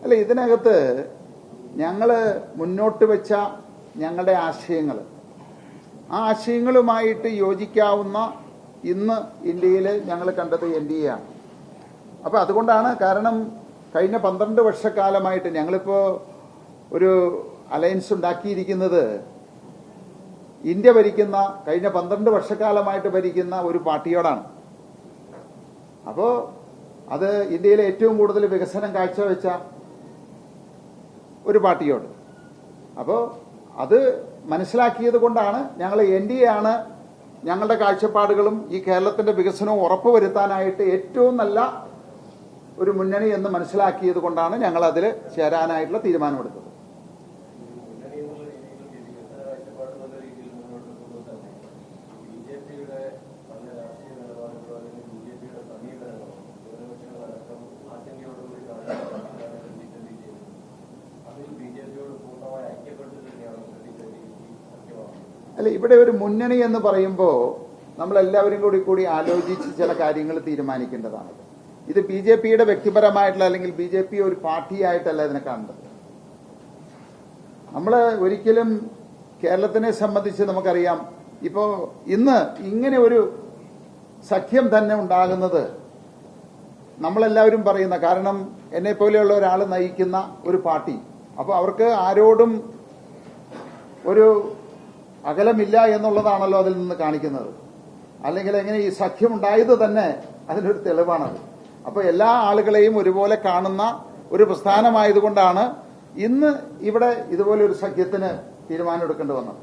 അല്ല, ഇതിനകത്ത് ഞങ്ങൾ മുന്നോട്ട് വെച്ച ഞങ്ങളുടെ ആശയങ്ങൾ, ആ ആശയങ്ങളുമായിട്ട് യോജിക്കാവുന്ന ഇന്ന് ഇന്ത്യയിൽ ഞങ്ങൾ കണ്ടത് NDA ആണ്. അപ്പോൾ അതുകൊണ്ടാണ്, കാരണം കഴിഞ്ഞ 12 വർഷക്കാലമായിട്ട് ഞങ്ങളിപ്പോൾ ഒരു അലയൻസ് ഉണ്ടാക്കിയിരിക്കുന്നത് ഇന്ത്യ ഭരിക്കുന്ന, കഴിഞ്ഞ 12 വർഷക്കാലമായിട്ട് ഭരിക്കുന്ന ഒരു പാർട്ടിയോടാണ്. അപ്പോൾ അത് ഇന്ത്യയിലെ ഏറ്റവും കൂടുതൽ വികസനം കാഴ്ചവെച്ച ഒരു പാർട്ടിയോട്. അപ്പോൾ അത് മനസ്സിലാക്കിയത് കൊണ്ടാണ് ഞങ്ങൾ NDA ആണ് ഞങ്ങളുടെ കാഴ്ചപ്പാടുകളും ഈ കേരളത്തിന്റെ വികസനവും ഉറപ്പുവരുത്താനായിട്ട് ഏറ്റവും നല്ല ഒരു മുന്നണി എന്ന് മനസ്സിലാക്കിയത് കൊണ്ടാണ് ഞങ്ങൾ അതിൽ ചേരാനായിട്ടുള്ള തീരുമാനമെടുത്തത്. അല്ല, ഇവിടെ ഒരു മുന്നണി എന്ന് പറയുമ്പോൾ നമ്മളെല്ലാവരും കൂടി ആലോചിച്ച് ചില കാര്യങ്ങൾ തീരുമാനിക്കേണ്ടതാണ്. ഇത് BJPയുടെ വ്യക്തിപരമായിട്ടുള്ള, അല്ലെങ്കിൽ BJP ഒരു പാർട്ടിയായിട്ടല്ല ഇതിനെ കാണേണ്ടത്. നമ്മൾ ഒരിക്കലും കേരളത്തിനെ സംബന്ധിച്ച് നമുക്കറിയാം, ഇപ്പോ ഇന്ന് ഇങ്ങനെ ഒരു സഖ്യം തന്നെ ഉണ്ടാകുന്നത് നമ്മളെല്ലാവരും പറയുന്ന, കാരണം എന്നെ പോലെയുള്ള ഒരാൾ നയിക്കുന്ന ഒരു പാർട്ടി, അപ്പോൾ അവർക്ക് ആരോടും ഒരു അകലമില്ല എന്നുള്ളതാണല്ലോ അതിൽ നിന്ന് കാണിക്കുന്നത്. അല്ലെങ്കിൽ എങ്ങനെ ഈ സഖ്യം ഉണ്ടായത് തന്നെ അതിനൊരു തെളിവാണത്. അപ്പോൾ എല്ലാ ആളുകളെയും ഒരുപോലെ കാണുന്ന ഒരു പ്രസ്ഥാനമായതുകൊണ്ടാണ് ഇന്ന് ഇവിടെ ഇതുപോലെ ഒരു സഖ്യത്തിന് തീരുമാനമെടുക്കേണ്ടി വന്നത്.